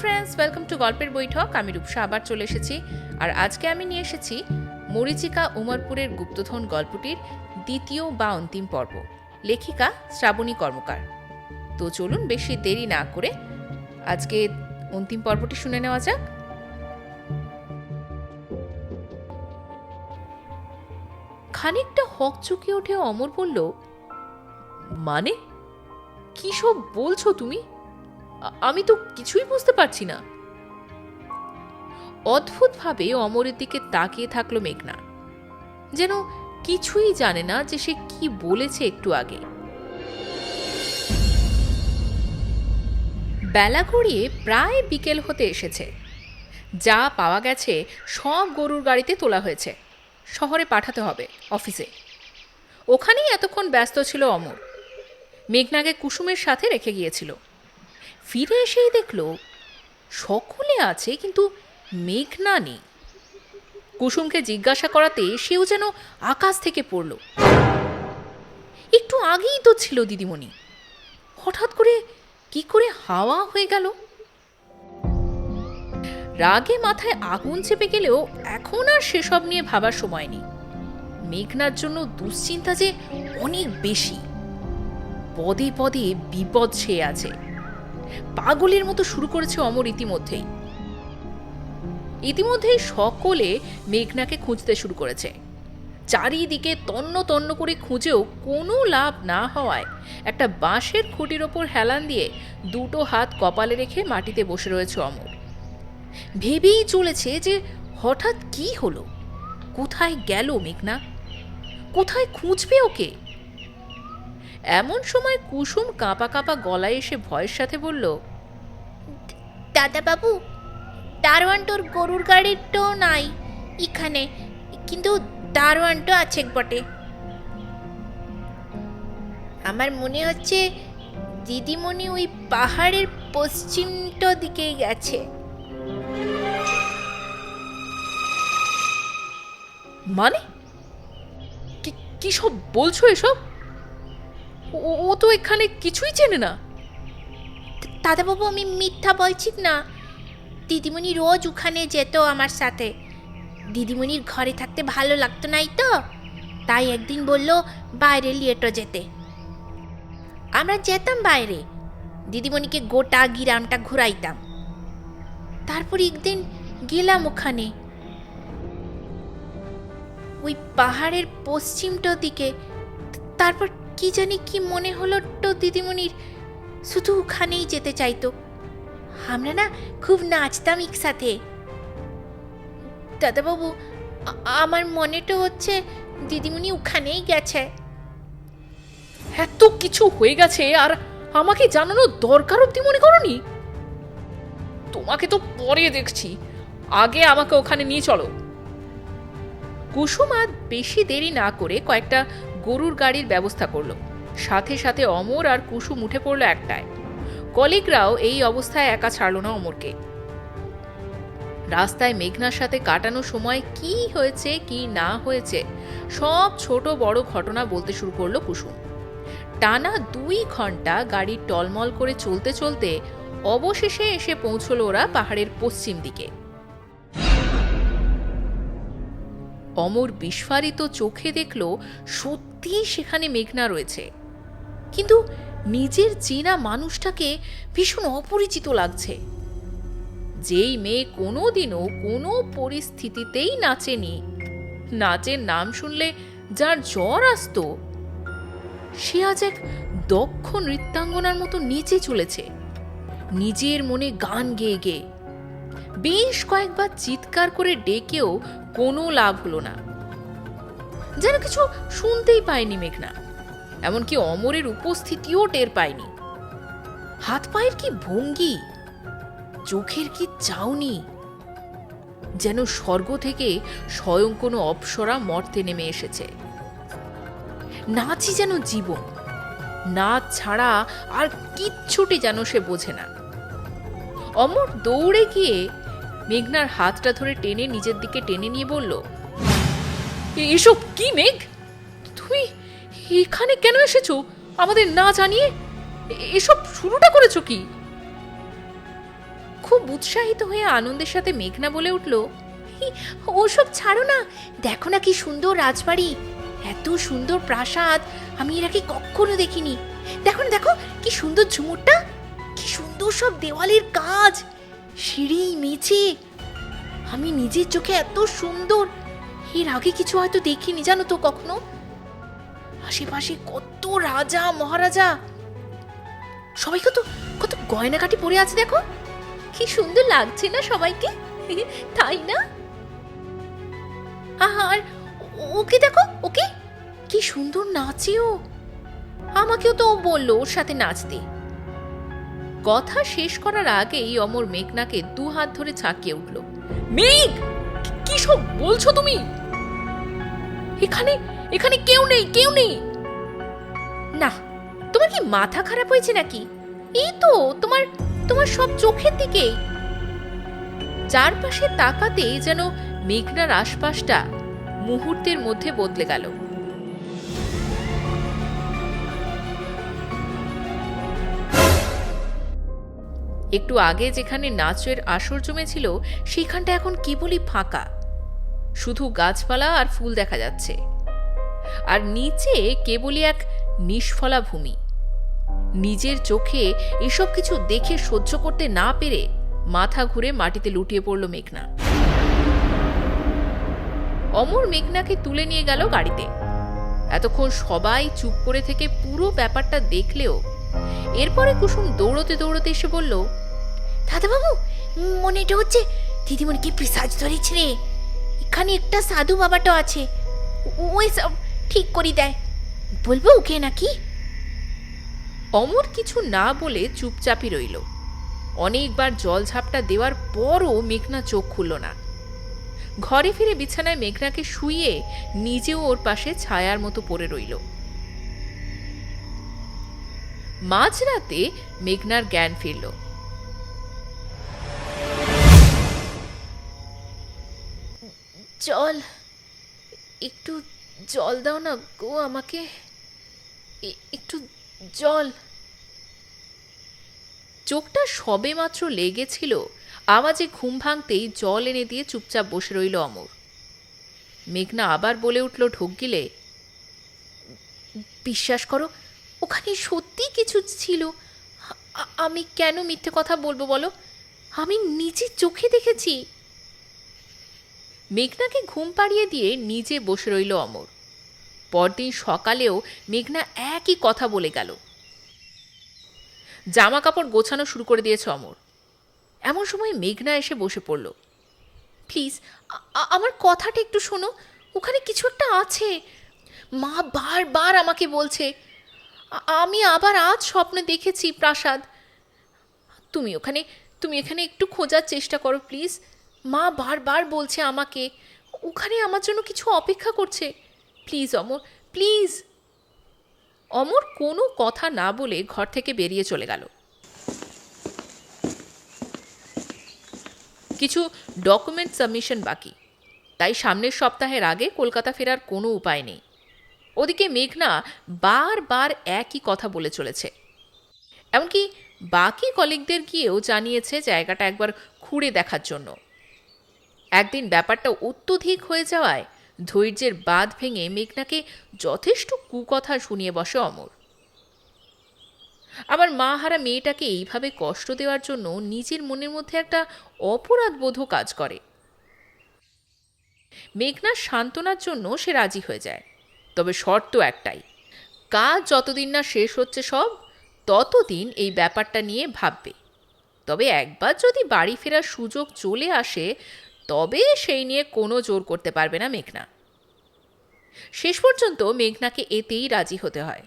Friends, welcome to গল্পের বৈঠক। আমি রূপসা আবার চলে এসেছি। আর আজকে আমি নিয়ে এসেছি মরীচিকা উমরপুরের গুপ্তধন গল্পটির দ্বিতীয় বা অন্তিম পর্ব, লেখিকা শ্রাবণী কর্মকার। তো চলুন বেশি দেরি না করে আজকে অন্তিম পর্বটি শুনে নেওয়া যাক। খানিকটা হকচকিয়ে উঠে অমর বলল, মানে কি সব বলছো তুমি? আমি তো কিছুই বুঝতে পারছি না। অদ্ভুতভাবে অমরের দিকে তাকিয়ে থাকলো মেঘনা, যেন কিছুই জানে না যে সে কি বলেছে একটু আগে। বেলা গড়িয়ে প্রায় বিকেল হতে এসেছে। যা পাওয়া গেছে সব গরুর গাড়িতে তোলা হয়েছে, শহরে পাঠাতে হবে অফিসে। ওখানেই এতক্ষণ ব্যস্ত ছিল অমর। মেঘনাকে কুসুমের সাথে রেখে গিয়েছিল। ফিরে এসেই দেখল সকলে আছে, কিন্তু মেঘনা নেই। কুসুমকে জিজ্ঞাসা করাতে সেও যেন আকাশ থেকে পড়ল। একটু আগেই তো ছিল দিদিমণি, হঠাৎ করে কি করে হাওয়া হয়ে গেল? রাগে মাথায় আগুন চেপে গেলেও এখন আর সেসব নিয়ে ভাবার সময় নেই। মেঘনার জন্য দুশ্চিন্তা যে অনেক বেশি। পদে পদে বিপদ ছেয়ে আছে। পাগলের মতো শুরু করেছে অমর ইতিমধ্যেই সকলে মেঘনাকে খুঁজতে শুরু করেছে। চারিদিকে তন্ন তন্ন করে খুঁজেও কোনো লাভ না হওয়ায় একটা বাঁশের খুঁটির ওপর হেলান দিয়ে দুটো হাত কপালে রেখে মাটিতে বসে রয়েছে অমর। ভেবেই চলেছে যে হঠাৎ কি হলো, কোথায় গেল মেঘনা, কোথায় খুঁজবে ওকে। এমন সময় কুসুম কাঁপা কাঁপা গলায় এসে ভয়ের সাথে বলল, দাদা বাবু, দারোয়ানটোর গরুর গাড়িটাও নাই এখানে, কিন্তু দারোয়ানটো আছে বটে। আমার মনে হচ্ছে দিদিমণি ওই পাহাড়ের পশ্চিমটো দিকে গেছে। মানে কি সব বলছো এসব? ও তো এখানে কিছুই চেনে না। দাদা বাবু, আমি মিথ্যা বলছি না। দিদিমণি রোজ ওখানে যেত আমার সাথে। দিদিমণির ঘরে থাকতে ভালো লাগতো নাই তো, তাই একদিন বলল বাইরে লিয়েটো যেতে। আমরা যেতাম বাইরে, দিদিমণিকে গোটা গ্রামটা ঘুরাইতাম। তারপর একদিন গেলাম ওখানে, ওই পাহাড়ের পশ্চিমটো দিকে। তারপর কি জানি কি মনে হলো তো দিদিমণির, শুধু ওখানেই যেতে চাইতো। আমরা না খুব নাচতাম একসাথে। দাদাবাবু, আমার মনেটা হচ্ছে দিদিমণি ওখানেই গেছে। এত কিছু হয়ে গেছে আর আমাকে জানানোর দরকার অব্দি মনে করনি? তোমাকে তো পরে দেখছি, আগে আমাকে ওখানে নিয়ে চলো। কুসুম আর বেশি দেরি না করে কয়েকটা গরুর গাড়ির ব্যবস্থা করলো। সাথে সাথে অমর আর কুসুম উঠে পড়লো একটায়। কলিগরাও এই অবস্থায় একা ছাড়ল না অমরকে। রাস্তায় মেঘনার সাথে কাটানো সময় কি হয়েছে কি না হয়েছে সব ছোট বড় ঘটনা বলতে শুরু করলো কুসুম। টানা 2 ঘন্টা গাড়ি টলমল করে চলতে চলতে অবশেষে এসে পৌঁছলো ওরা পাহাড়ের পশ্চিম দিকে। অমর বিস্ফারিত চোখে দেখল সত্যি সেখানে মেঘনা রয়েছে, কিন্তু নিজের চেনা মানুষটাকে ভীষণ অপরিচিত লাগছে। যেই মেয়ে কোনোদিনও কোনো পরিস্থিতিতেই নাচেনি, নাচের নাম শুনলে যার জ্বর আসতো, সে আজ এক দক্ষ নৃত্যাঙ্গনার মতো নেচে চলেছে, নিজের মনে গান গেয়ে গেয়ে। বেশ কয়েকবার চিৎকার করে ডেকেও কোনো লাভ হলো না, যেন কিছু শুনতেই পায়নি মেঘনা। এমনকি অমরের উপস্থিতিও টের পায়নি। হাত পায়ের কি ভঙ্গি, চোখের কি চাউনি, যেন স্বর্গ থেকে স্বয়ং কোনো অপ্সরা মর্তে নেমে এসেছে। নাচই যেন জীবন, নাচ ছাড়া আর কিচ্ছুটি যেন সে বোঝে না। অমর দৌড়ে গিয়ে মেঘনার হাতটা ধরে টেনে নিজের দিকে টেনে নিয়ে বলল, এসব কি মেঘ, তুমি এখানে কেন এসেছো আমাদের না জানিয়ে? এসব শুরুটা করেছো কি? খুব উৎসাহিত হয়ে আনন্দের সাথে মেঘনা বলে উঠল, ওসব ছাড়ো না, দেখো না কি সুন্দর রাজবাড়ি, এত সুন্দর প্রাসাদ আমি এর আগে কখনো দেখিনি। দেখো না, দেখো কি সুন্দর ঝুমুরটা, কি সুন্দর সব দেওয়ালের কাজ, সিঁড়ি মেঝে, আমি নিজের চোখে এত সুন্দর এর আগে কিছু হয়তো দেখিনি, জানো তো কখনো। আশেপাশে কত রাজা মহারাজা, সবাই কত কত গয়নাকাটি পরে আছে, দেখো কি সুন্দর লাগছে না সবাইকে, তাই না? আর ওকে দেখো, ওকে কি সুন্দর নাচে ও, আমাকেও তো ও বললো ওর সাথে নাচতে। কথা শেষ করার আগেই অমর মেঘনাকে 2 হাত ধরে ছাকিয়ে উঠল। মেঘ, কি সব বলছো তুমি? এখানে এখানে কেউ নেই, কেউ নেই। না, তোমার কি মাথা খারাপ হয়েছে নাকি? এই তো তোমার তোমার সব চোখের দিকেই। চারপাশে তাকাতে যেন মেঘনার আশপাশটা মুহূর্তের মধ্যে বদলে গেল। একটু আগে যেখানে নাচের আসর জমেছিল সেখানটা এখন কেবলই ফাঁকা, শুধু গাছপালা আর ফুল দেখা যাচ্ছে, আর নিচে কেবলই এক নিষ্ফলা ভূমি। নিজের চোখে এসব কিছু দেখে সহ্য করতে না পেরে মাথা ঘুরে মাটিতে লুটিয়ে পড়ল মেঘনা। অমর মেঘনাকে তুলে নিয়ে গেল গাড়িতে। এতক্ষণ সবাই চুপ করে থেকে পুরো ব্যাপারটা দেখলেও এরপরে কুসুম দৌড়তে দৌড়তে এসে বলল, দাদাবাবু, মনেটা হচ্ছে দিদিমণিকে পিশাচ ধরেছে রে, এখানে একটা সাধু বাবাটা আছে, ওই সব ঠিক করে দেয়, বলবো ওকে নাকি? অমর কিছু না বলে চুপচাপই রইল। অনেকবার জল ঝাপটা দেওয়ার পরও মেঘনা চোখ খুলল না। ঘরে ফিরে বিছানায় মেঘনাকে শুইয়ে নিজেও ওর পাশে ছায়ার মতো পড়ে রইল। মাঝরাতে মেঘনার জ্ঞান ফিরল। জল, একটু জল দাও না গো আমাকে, একটু জল। চোখটা সবে মাত্র লেগেছিল, আওয়াজে ঘুম ভাঙতেই জল এনে দিয়ে চুপচাপ বসে রইল অমর। মেঘনা আবার বলে উঠল ঢোক গিলে, বিশ্বাস করো, ওখানে সত্যি কিছু ছিল, আমি কেন মিথ্যে কথা বলবো বলো, আমি নিজের চোখে দেখেছি। মেঘনাকে ঘুম পাড়িয়ে দিয়ে নিজে বসে রইল অমর। পরদিন সকালেও মেঘনা একই কথা বলে গেল। জামা কাপড় গোছানো শুরু করে দিয়েছে অমর। এমন সময় মেঘনা এসে বসে পড়ল। প্লিজ আমার কথাটা একটু শোনো, ওখানে কিছু একটা আছে, মা বারবার আমাকে বলছে, আমি আবার আজ স্বপ্নে দেখেছি প্রাসাদ। তুমি এখানে একটু খোঁজার চেষ্টা করো প্লিজ, মা বারবার বলছে আমাকে, ওখানে আমার জন্য কিছু অপেক্ষা করছে, প্লিজ অমর, প্লিজ। অমর কোনো কথা না বলে ঘর থেকে বেরিয়ে চলে গেল। কিছু ডকুমেন্ট সাবমিশন বাকি, তাই সামনের সপ্তাহের আগে কলকাতা ফেরার কোনো উপায় নেই। ওদিকে মেঘনা বারবার একই কথা বলে চলেছে। এমনকি বাকি কলিগদের গিয়েও জানিয়েছে জায়গাটা একবার ঘুরে দেখার জন্য। একদিন ব্যাপারটা অত্যধিক হয়ে যাওয়ায় ধৈর্যের বাঁধ ভেঙে মেঘনাকে যথেষ্ট কুকথা শুনিয়ে বসে অমর। আবার মা হারা মেয়েটাকে এইভাবে কষ্ট দেওয়ার জন্য নিজের মনের মধ্যে একটা অপরাধবোধও কাজ করে। মেঘনার সান্ত্বনার জন্য সে রাজি হয়ে যায়, তবে শর্ত একটাই, কাজ যতদিন না শেষ হচ্ছে সব ততদিন এই ব্যাপারটা নিয়ে ভাববে। তবে একবার যদি বাড়ি ফেরার সুযোগ চলে আসে তবে সেই নিয়ে কোনো জোর করতে পারবে না মেঘনা। শেষ পর্যন্ত মেঘনাকে এতেই রাজি হতে হয়।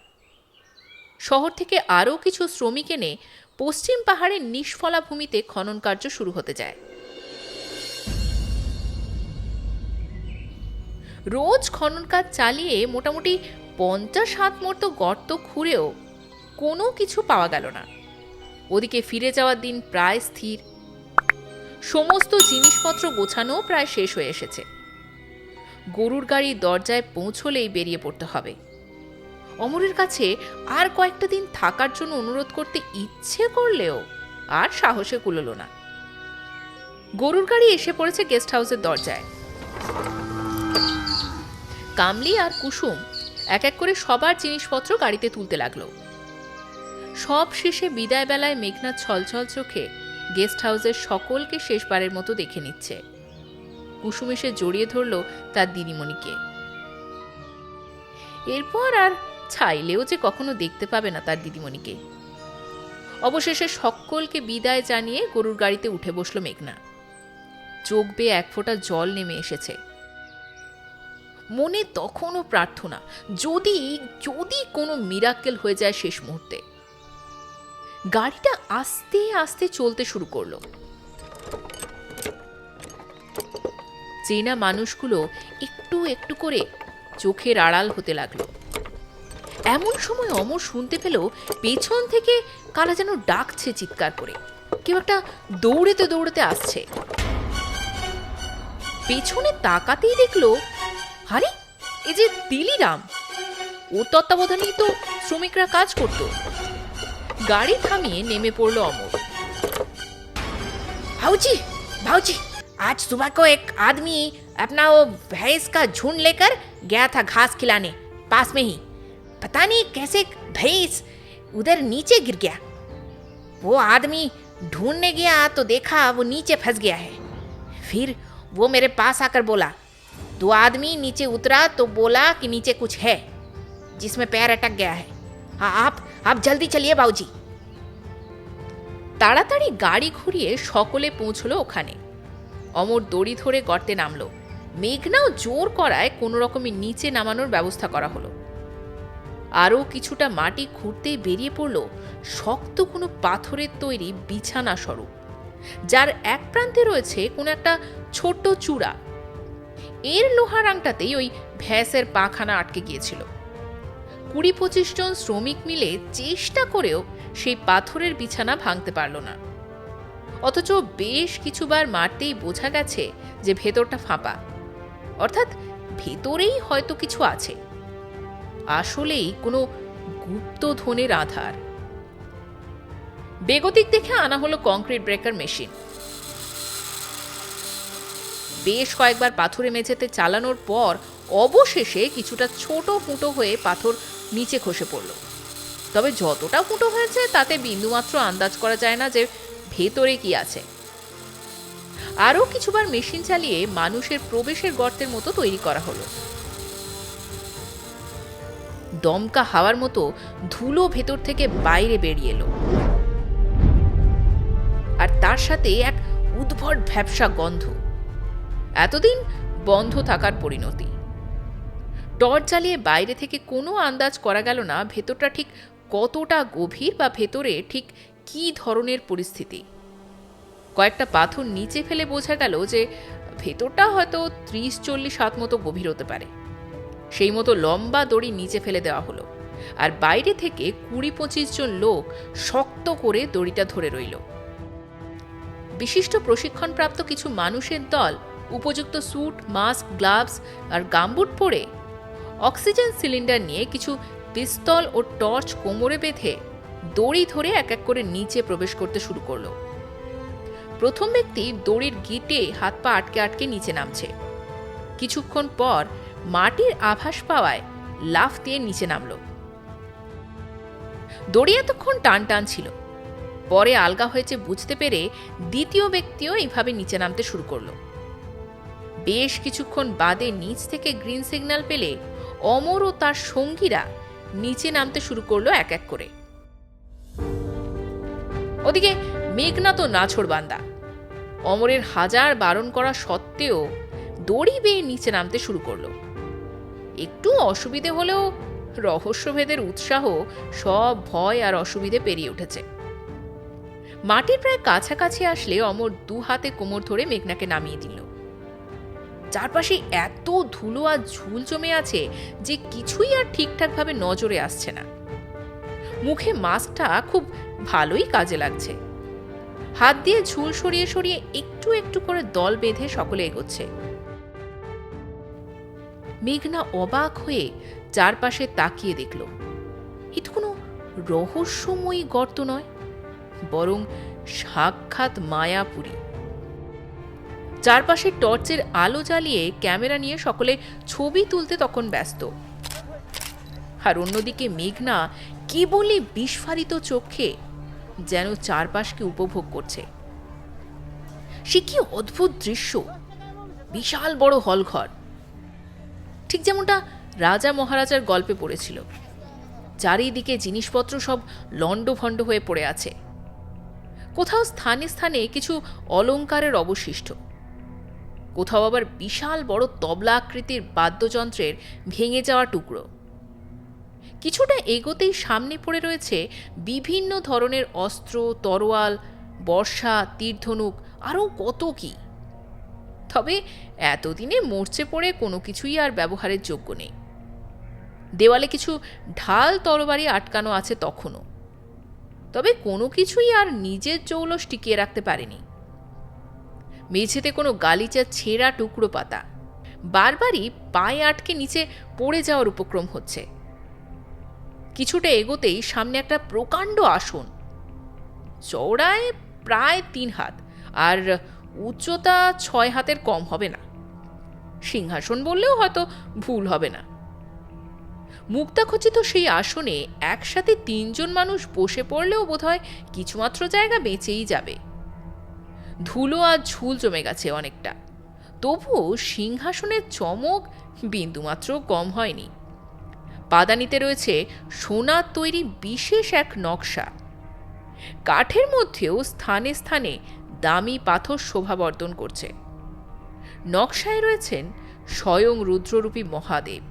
শহর থেকে আরও কিছু শ্রমিক এনে পশ্চিম পাহাড়ের নিষ্ফলা ভূমিতে খনন কার্য শুরু হতে যায়। রোজ খনন কাজ চালিয়ে মোটামুটি 50 হাত মতো গর্ত খুঁড়েও কোনো কিছু পাওয়া গেল না। ওদিকে ফিরে যাওয়ার দিন প্রায় স্থির। সমস্ত জিনিসপত্র গোছানো প্রায় শেষ হয়ে এসেছে। গরুর গাড়ির দরজায় পৌঁছলেই বেরিয়ে পড়তে হবে। অমরের কাছে আর কয়েকটা দিন থাকার জন্য অনুরোধ করতে ইচ্ছে করলেও আর সাহসে কুলোল না। গরুর গাড়ি এসে পড়েছে গেস্ট হাউসের দরজায়। কামলি আর কুসুম এক এক করে সবার জিনিসপত্র গাড়িতে তুলতে লাগলো। সব শেষে বিদায় বেলায় মেঘনা ছলছল চোখে গেস্ট হাউসের সকলকে শেষবারের মতো দেখে নিচ্ছে। কুসুম এসে জড়িয়ে ধরল তার দিদিমণিকে। এরপর আর চাইলেও যে কখনো দেখতে পাবে না তার দিদিমণিকে। অবশেষে সকলকে বিদায় জানিয়ে গরুর গাড়িতে উঠে বসল মেঘনা। চোখ বেয়ে এক ফোঁটা জল নেমে এসেছে। মনে তখনও প্রার্থনা, যদি যদি কোনো মিরাক্কেল হয়ে যায় শেষ মুহূর্তে। গাড়িটা আস্তে আস্তে চলতে শুরু করলো। চেনা মানুষগুলো একটু একটু করে চোখের আড়াল হতে লাগলো। এমন সময় অমর শুনতে পেল পেছন থেকে কারা যেন ডাকছে চিৎকার করে। কেউ একটা দৌড়েতে দৌড়েতে আসছে। পেছনে তাকাতেই দেখলো, আরে এ যে দিলিরাম, ওর তত্ত্বাবধানেই তো শ্রমিকরা কাজ করত। গাড়ি থামিয়ে নেমে পড়লো অমর। भाऊजी भाऊजी, आज सुबह को एक आदमी अपना वो भैंस का झुंड लेकर गया था घास खिलाने पास में ही। पता नहीं कैसे भैंस उधर नीचे गिर गया। वो आदमी ढूंढने गया तो देखा वो नीचे फंस गया है। फिर वो मेरे पास आकर बोला, दो आदमी नीचे उतरा तो बोला कि नीचे कुछ है जिसमें पैर अटक गया है। हाँ, आप जल्दी चलिए बाबूजी। তাড়াতাড়ি গাড়ি ঘুরিয়ে সকলে পৌঁছলো ওখানে। অমর দড়ি ধরে গর্তে নামলো। মেঘনাও জোর করায় কোনো রকমে নিচে নামানোর ব্যবস্থা করা হলো। আরও কিছুটা মাটি খুঁড়তেই বেরিয়ে পড়ল শক্ত কোনো পাথরের তৈরি বিছানা স্বরূপ, যার এক প্রান্তে রয়েছে কোনো একটা ছোট্ট চূড়া। এর লোহার আংটাতেই ওই ভ্যাসের পাখানা আটকে গিয়েছিল। ২০-২৫ জন শ্রমিক মিলে চেষ্টা করেও সেই পাথরের বিছানা ভাঙতে পারল না। অথচ বেশ কিছুবার মারতেই বোঝা গেছে যে ভেতরটা ফাঁপা, অর্থাৎ ভেতরেই হয়তো কিছু আছে। আসলেই কোনো গুপ্তধনের আধার। বেগতিক দেখে আনা হলো কংক্রিট ব্রেকার মেশিন। বেশ কয়েকবার পাথরে মেঝেতে চালানোর পর অবশেষে কিছুটা ছোট ফুটো হয়ে পাথর নিচে খসে পড়ল। তবে যতটা ফুটো হয়েছে তাতে বিন্দুমাত্র আন্দাজ করা যায় না যে ভেতরে কি আছে। আরও কিছুবার মেশিন চালিয়ে মানুষের প্রবেশের গর্তের মতো তৈরি করা হলো। দমকা হাওয়ার মতো ধুলো ভেতর থেকে বাইরে বেরিয়ে এলো, আর তার সাথে এক উদ্ভট ভ্যাপসা গন্ধ। এতদিন বন্ধ থাকার পরিণতি। টর্চ জ্বালিয়ে বাইরে থেকে কোনো আন্দাজ করা গেল না ভেতরটা ঠিক কতটা গভীর বা ভেতরে ঠিক কী ধরনের পরিস্থিতি। কয়েকটা পাথর নিচে ফেলে বোঝা গেল যে ভেতরটা হয়তো ৩০-৪০ হাত মতো গভীর হতে পারে। সেই মতো লম্বা দড়ি নিচে ফেলে দেওয়া হলো, আর বাইরে থেকে ২০-২৫ জন লোক শক্ত করে দড়িটা ধরে রইল। বিশিষ্ট প্রশিক্ষণপ্রাপ্ত কিছু মানুষের দল উপযুক্ত স্যুট, মাস্ক, গ্লাভস আর গামবুট পরে অক্সিজেন সিলিন্ডার নিয়ে কিছু পিস্তল ও টর্চ কোমরে বেঁধে দড়ি ধরে এক এক করে নিচে প্রবেশ করতে শুরু করলো। প্রথম ব্যক্তি দড়ির গিঁটে হাত পা আটকে আটকে নিচে নামছে। কিছুক্ষণ পর মাটির আভাস পাওয়ায় লাফ দিয়ে নিচে নামল। দড়ি এতক্ষণ টান টান ছিল, পরে আলগা হয়েছে বুঝতে পেরে দ্বিতীয় ব্যক্তিও এইভাবে নিচে নামতে শুরু করলো। বেশ কিছুক্ষণ বাদে নিচ থেকে গ্রিন সিগন্যাল পেলে অমর ও তার সঙ্গীরা নিচে নামতে শুরু করলো এক এক করে। ওদিকে মেঘনা তো নাছোড় বান্দা। অমরের হাজার বারণ করা সত্ত্বেও দড়ি বেয়ে নিচে নামতে শুরু করলো। একটু অসুবিধে হলেও রহস্যভেদের উৎসাহ সব ভয় আর অসুবিধে পেরিয়ে উঠেছে। মাটির প্রায় কাছাকাছি আসলে অমর দু হাতে কোমর ধরে মেঘনাকে নামিয়ে দিল। চারপাশে এত ধুলো আর ঝুল জমে আছে যে কিছুই আর ঠিকঠাকভাবে নজরে আসছে না। মুখে মাস্কটা খুব ভালোই কাজে লাগছে। হাত দিয়ে ঝুল সরিয়ে সরিয়ে একটু একটু করে দল বেঁধে সকলে এগোচ্ছে। মেঘনা অবাক হয়ে চারপাশে তাকিয়ে দেখল, এ তো কোনো রহস্যময়ী গর্ত নয়, বরং সাক্ষাৎ মায়াপুরী। চারপাশে টর্চের আলো জ্বালিয়ে ক্যামেরা নিয়ে সকলে ছবি তুলতে তখন ব্যস্ত। আর অন্যদিকে মেঘনা কেবলই বিস্ফারিত চোখে যেন চারপাশকে উপভোগ করছে। সে কি অদ্ভুত দৃশ্য! বিশাল বড় হলঘর, ঠিক যেমনটা রাজা মহারাজার গল্পে পড়েছিল। চারিদিকে জিনিসপত্র সব লণ্ডভণ্ড হয়ে পড়ে আছে। কোথাও স্থানে স্থানে কিছু অলংকারের অবশিষ্ট, কোথাও আবার বিশাল বড় তবলা আকৃতির বাদ্যযন্ত্রের ভেঙে যাওয়া টুকরো। কিছুটা এগোতেই সামনে পড়ে রয়েছে বিভিন্ন ধরনের অস্ত্র, তরোয়াল, বর্শা, তীরধনুক, আরও কত কি। তবে এতদিনে মরচে পড়ে কোনো কিছুই আর ব্যবহারের যোগ্য নেই। দেওয়ালে কিছু ঢাল তরবারি আটকানো আছে তখনও, তবে কোনো কিছুই আর নিজের জৌলস টিকিয়ে রাখতে পারেনি। মেঝেতে কোনো গালিচার ছেঁড়া টুকরো পাতা, বারবারই পায়ে আটকে নিচে পড়ে যাওয়ার উপক্রম হচ্ছে। কিছুটা এগোতেই সামনে একটা প্রকাণ্ড আসন, চওড়ায় প্রায় 3 হাত আর উচ্চতা 6 হাতের কম হবে না। সিংহাসন বললেও হয়তো ভুল হবে না। মুক্তাখচিত সেই আসনে একসাথে 3 জন মানুষ বসে পড়লেও বোধহয় কিছুমাত্র জায়গা বেঁচেই যাবে। ধুলো আর ঝুল জমে গেছে অনেকটা, তবুও সিংহাসনের চমক বিন্দুমাত্র কম হয়নি। পাদানিতে রয়েছে সোনার তৈরি বিশেষ এক নকশা। কাঠের মধ্যেও স্থানে স্থানে দামি পাথর শোভাবর্ধন করছে। নকশায় রয়েছেন স্বয়ং রুদ্ররূপী মহাদেব,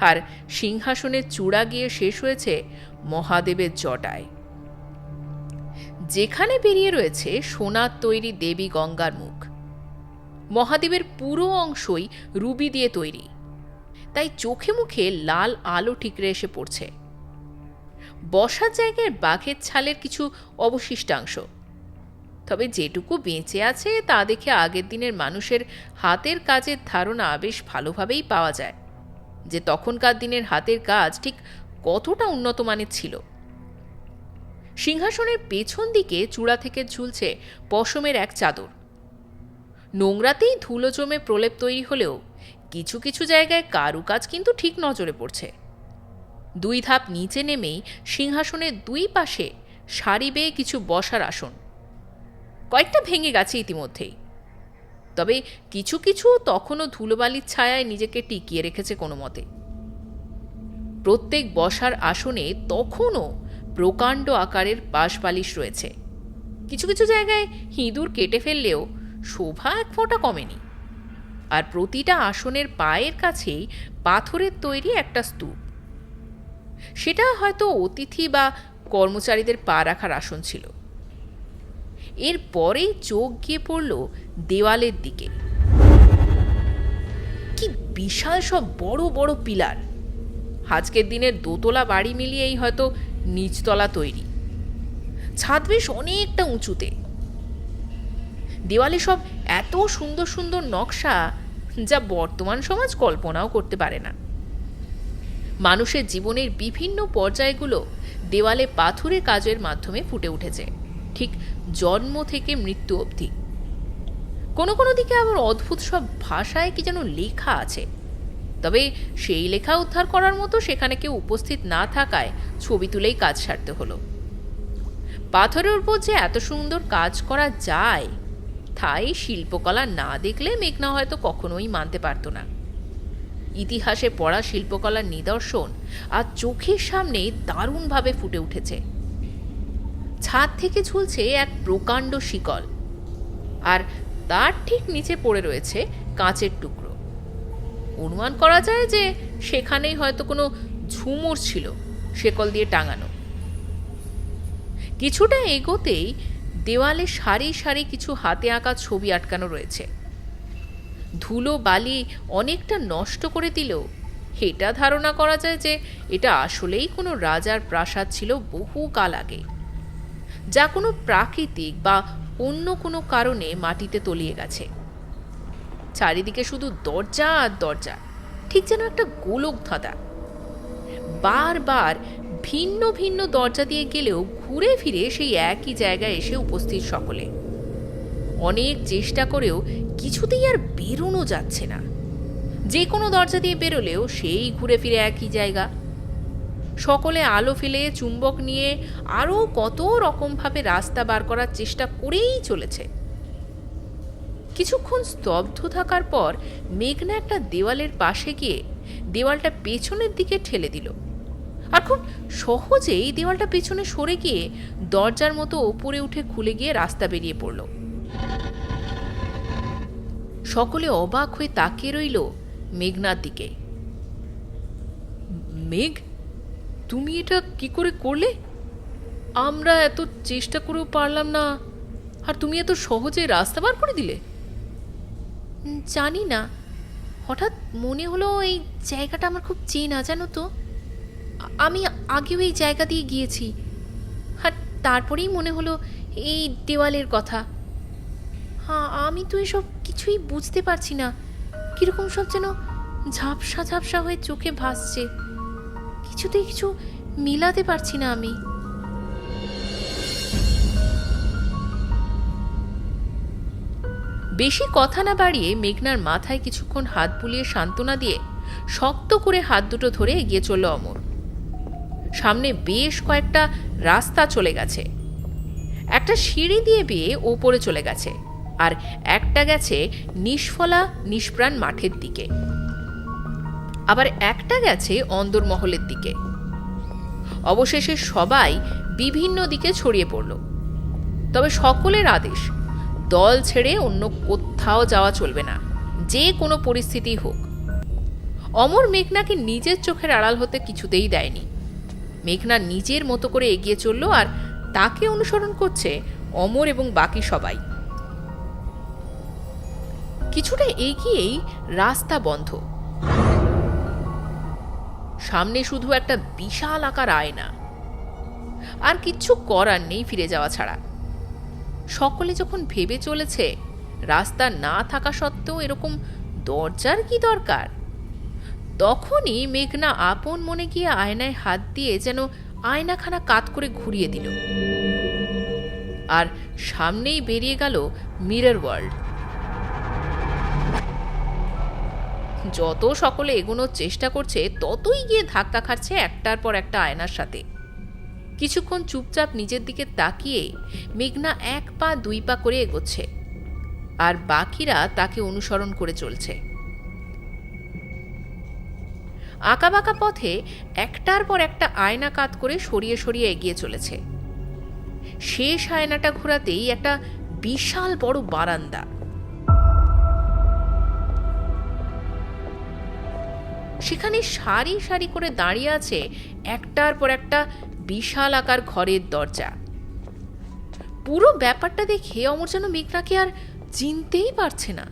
আর সিংহাসনের চূড়া গিয়ে শেষ হয়েছে মহাদেবের জটায়। যেখানে বেরিয়ে রয়েছে সোনার তৈরি দেবী গঙ্গার মুখ। মহাদেবের পুরো অংশই রুবি দিয়ে তৈরি, তাই চোখে মুখে লাল আলো ঠিকরে এসে পড়ছে। বসার জায়গায় বাঘের ছালের কিছু অবশিষ্টাংশ, তবে যেটুকু বেঁচে আছে তা দেখে আগের দিনের মানুষের হাতের কাজের ধারণা বেশ ভালোভাবেই পাওয়া যায় যে তখনকার দিনের হাতের কাজ ঠিক কতটা উন্নত মানের ছিল। সিংহাসনের পেছন দিকে চূড়া থেকে ঝুলছে পশমের এক চাদর। নোংরাতেই ধুলো জমে প্রলেপ তৈরি হলেও কিছু কিছু জায়গায় কারুকাজ কিন্তু ঠিক নজরে পড়ছে। 2 ধাপ নিচে নেমেই সিংহাসনের 2 পাশে সারি বেয়ে কিছু বসার আসন। কয়েকটা ভেঙে গেছে ইতিমধ্যেই, তবে কিছু কিছু তখনও ধুলোবালির ছায়ায় নিজেকে টিকিয়ে রেখেছে কোনো মতে। প্রত্যেক বসার আসনে তখনও প্রকাণ্ড আকারের বাঁশবালিশ রয়েছে। কিছু কিছু জায়গায় ইঁদুর কেটে ফেললেও শোভা এক ফোঁটা কমেনি। আর প্রতিটা আসনের পায়ের কাছেই পাথরের তৈরি একটা স্তূপ। সেটা হয়তো অতিথি বা কর্মচারীদের পা রাখার আসন ছিল। এরপরেই চোখ গিয়ে পড়ল দেওয়ালের দিকে। কি বিশাল সব বড় বড় পিলার! আজকের দিনের দোতলা বাড়ি মিলিয়েই হয়তো নিচতলা তৈরি। ছাদ বেশ অনেকটা উঁচুতে। দেওয়ালে সব এত সুন্দর সুন্দর নকশা যা বর্তমান সমাজ কল্পনাও করতে পারে না। মানুষের জীবনের বিভিন্ন পর্যায়গুলো দেওয়ালে পাথুরে কাজের মাধ্যমে ফুটে উঠেছে, ঠিক জন্ম থেকে মৃত্যু অবধি। কোনো কোনো দিকে আবার অদ্ভুত সব ভাষায় কি যেন লেখা আছে, তবে সেই লেখা উদ্ধার করার মতো সেখানে কেউ উপস্থিত না থাকায় ছবি তুলেই কাজ সারতে হলো। পাথরের উপর যে এত সুন্দর কাজ করা যায় তাই শিল্পকলা না দেখলে মেঘনা হয়তো কখনোই মানতে পারত না। ইতিহাসে পড়া শিল্পকলার নিদর্শন আর চোখের সামনে দারুণভাবে ফুটে উঠেছে। ছাদ থেকে ঝুলছে এক প্রকাণ্ড শিকল, আর তার ঠিক নিচে পড়ে রয়েছে কাঁচের টুকরো। অনুমান করা যায় যে সেখানেই হয়তো কোনো ঝুমুর ছিল শেকল দিয়ে টাঙানো। কিছুটা এগোতেই দেওয়ালে সারি সারি কিছু হাতে আঁকা ছবি আটকানো রয়েছে। ধুলো বালি অনেকটা নষ্ট করে দিলেও এটা ধারণা করা যায় যে এটা আসলেই কোনো রাজার প্রাসাদ ছিল বহু কাল আগে, যা কোনো প্রাকৃতিক বা অন্য কোনো কারণে মাটিতে তলিয়ে গেছে। চারিদিকে শুধু দরজা আর দরজা, ঠিক যেন একটা গোলক ধাঁধা। বারবার ভিন্ন ভিন্ন দরজা দিয়ে গেলেও ঘুরে ফিরে সেই একই জায়গায় এসে উপস্থিত সকলে। অনেক চেষ্টা করেও কিছুতেই আর বেরোনো যাচ্ছে না। যে কোনো দরজা দিয়ে বেরোলেও সেই ঘুরে ফিরে একই জায়গা। সকলে আলো ফেলে চুম্বক নিয়ে আরও কত রকমভাবে রাস্তা বার করার চেষ্টা করেই চলেছে। কিছুক্ষণ স্তব্ধ থাকার পর মেঘনা একটা দেওয়ালের পাশে গিয়ে দেওয়ালটা পেছনের দিকে ঠেলে দিল, আর খুব সহজেই দেওয়ালটা পেছনে সরে গিয়ে দরজার মতো ওপরে উঠে খুলে গিয়ে রাস্তা বেরিয়ে পড়ল। সকলে অবাক হয়ে তাকিয়ে রইল মেঘনার দিকে। মেঘ, তুমি এটা কি করে করলে? আমরা এত চেষ্টা করেও পারলাম না, আর তুমি এত সহজে রাস্তা বার করে দিলে। জানি না, হঠাৎ মনে হলো এই জায়গাটা আমার খুব চেনা, জানো তো। আমি আগেও এই জায়গা দিয়ে গিয়েছি, আর তারপরেই মনে হলো এই দেওয়ালের কথা। হ্যাঁ, আমি তো এসব কিছুই বুঝতে পারছি না, কীরকম সব যেন ঝাপসা ঝাপসা হয়ে চোখে ভাসছে, কিছুতেই কিছু মিলাতে পারছি না আমি। বেশি কথা না বাড়িয়ে মেঘনার মাথায় কিছুক্ষণ হাত বুলিয়ে সান্ত্বনা দিয়ে শক্ত করে হাত দুটো ধরে এগিয়ে চলল অমর। সামনে বেশ কয়েকটা রাস্তা চলে গেছে, একটা সিঁড়ি দিয়ে বেয়ে ওপরে চলে গেছে, আর একটা গেছে নিষ্ফলা নিষ্প্রাণ মাঠের দিকে, আবার একটা গেছে অন্দরমহলের দিকে। অবশেষে সবাই বিভিন্ন দিকে ছড়িয়ে পড়ল। তবে সকলের আদেশ, দল ছেড়ে অন্য কোথাও যাওয়া চলবে না, যে কোনো পরিস্থিতি হোক। অমর মেঘনাকে নিজের চোখের আড়াল হতে কিছুতেই দেয়নি। মেঘনা নিজের মতো করে এগিয়ে চলল, আর তাকে অনুসরণ করছে অমর এবং বাকি সবাই। কিছুটা এগিয়েই রাস্তা বন্ধ, সামনে শুধু একটা বিশাল আকার আয়না, আর কিচ্ছু করার নেই ফিরে যাওয়া ছাড়া। সকলে যখন ভেবে চলেছে রাস্তা না থাকা সত্ত্বেও এরকম দরজার কি দরকার, তখনই মেঘনা আপন মনে গিয়ে আয়নায় হাত দিয়ে যেন আয়নাখানা কাত করে ঘুরিয়ে দিল, আর সামনেই বেরিয়ে গেল মিরর ওয়ার্ল্ড। যত সকলে এগোনোর চেষ্টা করছে ততই গিয়ে ধাক্কা খাচ্ছে একটার পর একটা আয়নার সাথে। কিছুক্ষণ চুপচাপ নিজের দিকে তাকিয়ে মেঘনা 1 পা 2 পা করে এগোচ্ছে, আর বাকিরা তাকে অনুসরণ করে চলছে। আঁকাবাঁকা পথে একটার পর একটা আয়না কাত করে সরিয়ে সরিয়ে এগিয়ে চলেছে। শেষ আয়নাটা ঘোরাতেই একটা বিশাল বড় বারান্দা। সেখানে সারি সারি করে দাঁড়িয়ে আছে একটার পর একটা বিশাল আকার ঘরের দরজা। পুরো ব্যাপারটা দেখে অমর যেন মেঘনাকে আর চিনতেই পারছে না।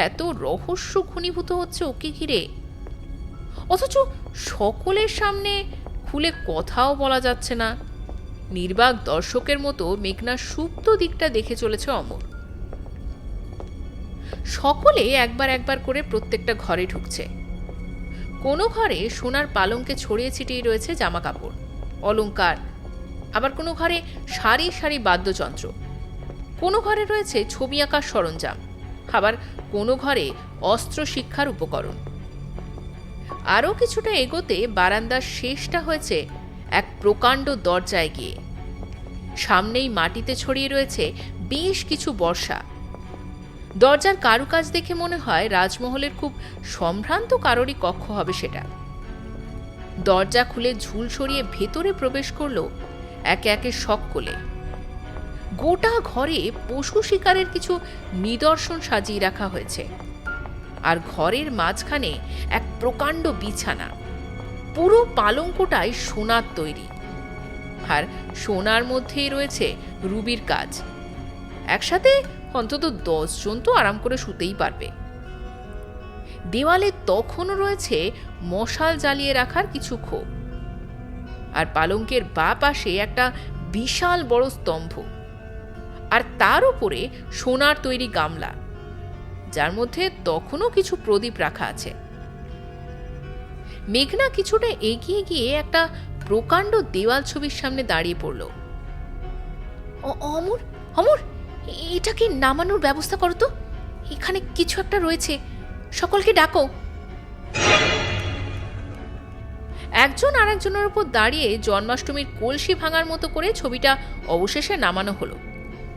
এত রহস্য ঘনীভূত হচ্ছে ওকে ঘিরে, অথচ সকলের সামনে খুলে কথাও বলা যাচ্ছে না। নির্বাক দর্শকের মতো মেঘনার সুপ্ত দিকটা দেখে চলেছে অমর। সকলে একবার একবার করে প্রত্যেকটা ঘরে ঢুকছে। কোনো ঘরে সোনার পালঙ্কে ছড়িয়ে ছিটিয়ে রয়েছে জামা কাপড়, অলংকার, আবার কোনো ঘরে সারি সারি বাদ্যযন্ত্র, কোনো ঘরে রয়েছে ছবি আঁকার সরঞ্জাম, আবার কোনো ঘরে অস্ত্র শিক্ষার উপকরণ। আরও কিছুটা এগোতে বারান্দার শেষটা হয়েছে এক প্রকাণ্ড দরজায় গিয়ে। সামনেই মাটিতে ছড়িয়ে রয়েছে বেশ কিছু বর্ষা। দরজার কারুকাজ দেখে মনে হয় রাজমহলের খুব সম্ভ্রান্ত কারোরই কক্ষ হবে সেটা। দরজা খুলে ঝুল সরিয়ে ভেতরে প্রবেশ করল একে একে সকলে। গোটা ঘরে পশু শিকারের কিছু নিদর্শন সাজিয়ে রাখা হয়েছে, আর ঘরের মাঝখানে এক প্রকাণ্ড বিছানা। পুরো পালঙ্কটাই সোনার তৈরি, আর সোনার মধ্যেই রয়েছে রুবির কাজ। একসাথে অন্তত 10 জন তো আরাম করে শুতেই পারবে। দেওয়ালে তখনও রয়েছে মশাল জ্বালিয়ে রাখার কিছু খোপ, আর পালঙ্কের বাঁ পাশে একটা বিশাল বড় স্তম্ভ, আর তার উপরে সোনার তৈরি গামলা, যার মধ্যে তখনও কিছু প্রদীপ রাখা আছে। মেঘনা কিছুটা এগিয়ে গিয়ে একটা প্রকাণ্ড দেওয়াল ছবির সামনে দাঁড়িয়ে পড়ল। অমর, অমর, এটাকে নামানোর ব্যবস্থা করো তো, এখানে কিছু একটা রয়েছে, সকলকে ডাকো। একজন আরেকজনের উপর দাঁড়িয়ে জন্মাষ্টমীর কলসি ভাঙার মতো করে ছবিটা অবশেষে নামানো হলো।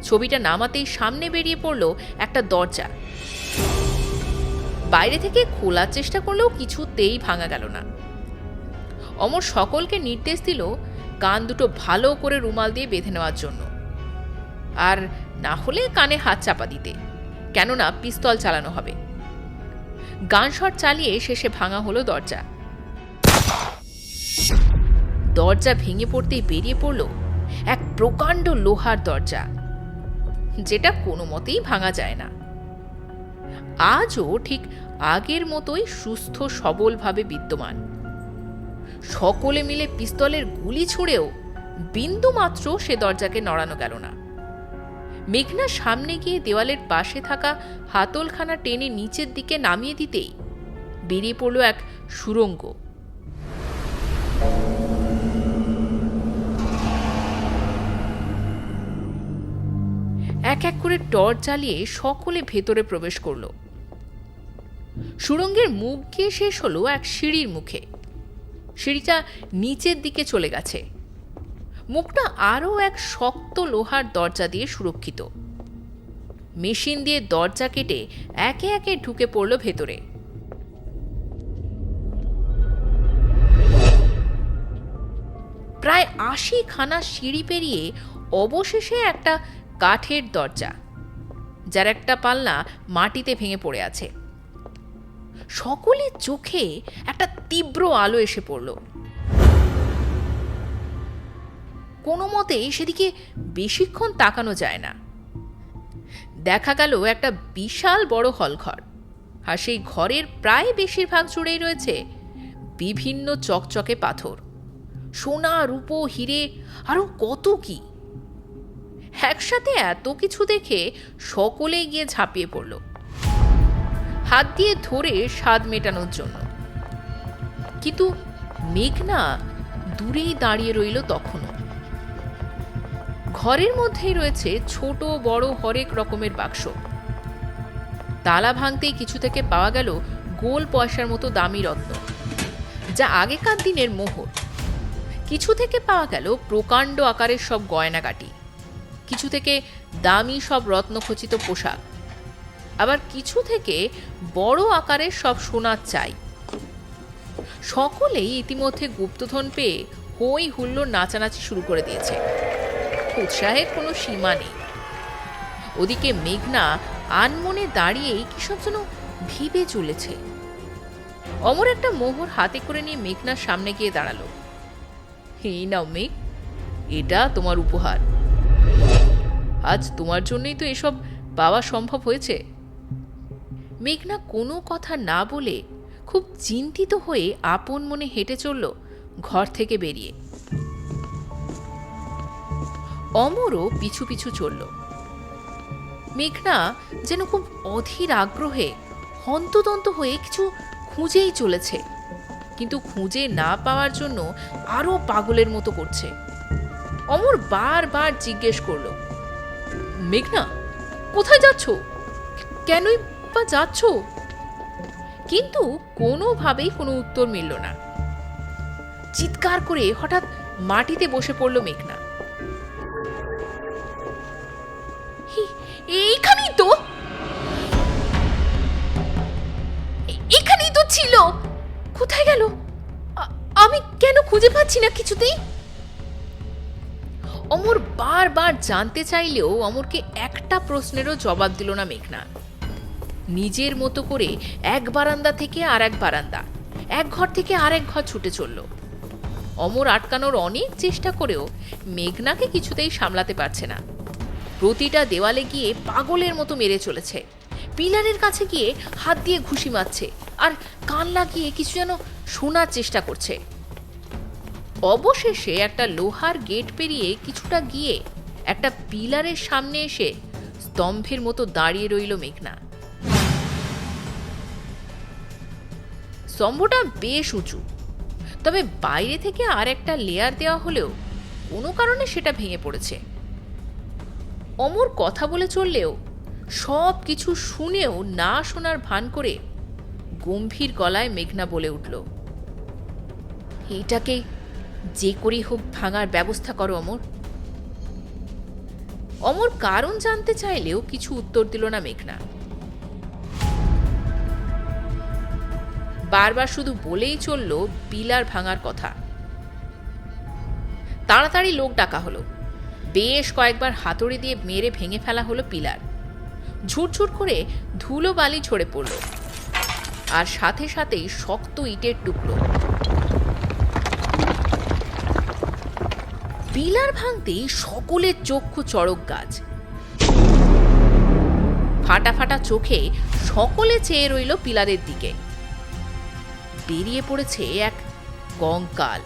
ছবিটা নামাতেই সামনে বেরিয়ে পড়লো একটা দরজা। বাইরে থেকে খোলার চেষ্টা করলেও কিছুতেই ভাঙা গেল না। অমর সকলকে নির্দেশ দিল কান দুটো ভালো করে রুমাল দিয়ে বেঁধে নেওয়ার জন্য, আর না হলে কানে হাত চাপা দিতে, কেননা পিস্তল চালানো হবে। গানশট চালিয়ে শেষে ভাঙা হলো দরজা। দরজা ভেঙে পড়তেই বেরিয়ে পড়ল এক প্রকাণ্ড লোহার দরজা, যেটা কোনো মতেই ভাঙা যায় না। আজও ঠিক আগের মতোই সুস্থ সবলভাবে বিদ্যমান। সকলে মিলে পিস্তলের গুলি ছুড়েও বিন্দুমাত্র সে দরজাকে নড়ানো গেল না। মেঘনা সামনে গিয়ে দেওয়ালের পাশে থাকা হাতলখানা টেনে নিচের দিকে নামিয়ে দিতেই বেরিয়ে পড়ল এক সুড়ঙ্গ। এক এক করে টর্চ জ্বালিয়ে সকলে ভেতরে প্রবেশ করল। সুড়ঙ্গের মুখ গিয়ে শেষ হলো এক সিঁড়ির মুখে। সিঁড়িটা নিচের দিকে চলে গেছে। মুখটা আরও এক শক্ত লোহার দরজা দিয়ে সুরক্ষিত। মেশিন দিয়ে দরজা কেটে একে একে ঢুকে পড়ল ভেতরে। প্রায় ৮০ খানা সিঁড়ি পেরিয়ে অবশেষে একটা কাঠের দরজা, যার একটা পাল্লা মাটিতে ভেঙে পড়ে আছে। সকলের চোখে একটা তীব্র আলো এসে পড়ল। কোনো মতেই সেদিকে বেশিক্ষণ তাকানো যায় না। দেখা গেল একটা বিশাল বড় হলঘর, আর সেই ঘরের প্রায় বেশিরভাগ জুড়েই রয়েছে বিভিন্ন চকচকে পাথর, সোনা, রূপো, হিরে, আরো কত কি। একসাথে এত কিছু দেখে সকলে গিয়ে ঝাঁপিয়ে পড়ল, হাত দিয়ে ধরে স্বাদ মেটানোর জন্য। কিন্তু মেঘনা দূরেই দাঁড়িয়ে রইল তখনও। ঘরের মধ্যেই রয়েছে ছোট বড় হরেক রকমের বাক্স। তালা ভাঙতেই কিছু থেকে পাওয়া গেল গোল পয়সার মতো দামি রত্ন, যা আগেকার দিনের মোহর। কিছু থেকে পাওয়া গেল প্রকাণ্ড আকারের সব গয়নাগাটি, কিছু থেকে দামি সব রত্নখচিত পোশাক, আবার কিছু থেকে বড় আকারের সব সোনার চাই। সকলেই ইতিমধ্যে গুপ্তধন পেয়ে হই হুল্লোড় নাচানাচি শুরু করে দিয়েছে। উৎসাহের কোনো সীমা নেই। ওদিকে মেঘনা আনমনে দাঁড়িয়েই কিসব যেন ভেবে চলেছে। অমর একটা মোহর হাতে করে নিয়ে মেঘনার সামনে গিয়ে দাঁড়ালো। এই নাও মেঘ, এটা তোমার উপহার। আজ তোমার জন্যই তো এসব পাওয়া সম্ভব হয়েছে। মেঘনা কোনো কথা না বলে খুব চিন্তিত হয়ে আপন মনে হেঁটে চলল ঘর থেকে বেরিয়ে। অমরও পিছু পিছু চলল। মেঘনা যেন খুব অধীর আগ্রহে হন্তদন্ত হয়ে কিছু খুঁজেই চলেছে, কিন্তু খুঁজে না পাওয়ার জন্য আরো পাগলের মতো করছে। অমর বারবার জিজ্ঞেস করল, মেঘনা কোথায় যাচ্ছ? কেনই বা যাচ্ছ? কিন্তু কোনোভাবেই কোনো উত্তর মিলল না। চিৎকার করে হঠাৎ মাটিতে বসে পড়ল মেঘনা। এইখানেই তো, এখানেই তো ছিল, কোথায় গেল? আমি কেন খুঁজে পাচ্ছি না কিছুতেই? অমর বারবার জানতে চাইলেও অমরকে একটা প্রশ্নেরও জবাব দিল না মেঘনা। নিজের মতো করে এক বারান্দা থেকে আর এক বারান্দা, এক ঘর থেকে আরেক ঘর ছুটে চলল। অমর আটকানোর অনেক চেষ্টা করেও মেঘনাকে কিছুতেই সামলাতে পারছে না। প্রতিটা দেওয়ালে গিয়ে পাগলের মতো মেরে চলেছে, পিলারের কাছে গিয়ে হাত দিয়ে ঘুষি মারছে, আর কান লাগিয়ে কিছু যেন শোনার চেষ্টা করছে। অবশেষে একটা লোহার গেট পেরিয়ে কিছুটা গিয়ে একটা পিলারের সামনে এসে স্তম্ভের মতো দাঁড়িয়ে রইল মেঘনা। স্তম্ভটা বেশ উঁচু, তবে বাইরে থেকে আর একটা লেয়ার দেওয়া হলেও কোনো কারণে সেটা ভেঙে পড়েছে। অমর কথা বলে চললেও সব কিছু শুনেও না শোনার ভান করে গম্ভীর গলায় মেঘনা বলে উঠল, এটাকে যে করেই হোক ভাঙার ব্যবস্থা করো অমর। অমর কারণ জানতে চাইলেও কিছু উত্তর দিল না মেঘনা। বারবার শুধু বলেই চলল পিলার ভাঙার কথা। তাড়াতাড়ি লোক ডাকা হলো। বেশ কয়েকবার হাতুড়ি দিয়ে মেরে ভেঙে ফেলা হলো পিলার। ঝুরঝুর করে ধুলো বালি ঝরে পড়ল, আর সাথে সাথেই শক্ত ইটের টুকরো। পিলার ভাঙতেই সকলের চক্ষু চড়ক গাছ। ফাটা ফাটা চোখে সকলে চেয়ে রইল পিলারের দিকে। বেরিয়ে পড়েছে এক কঙ্কাল।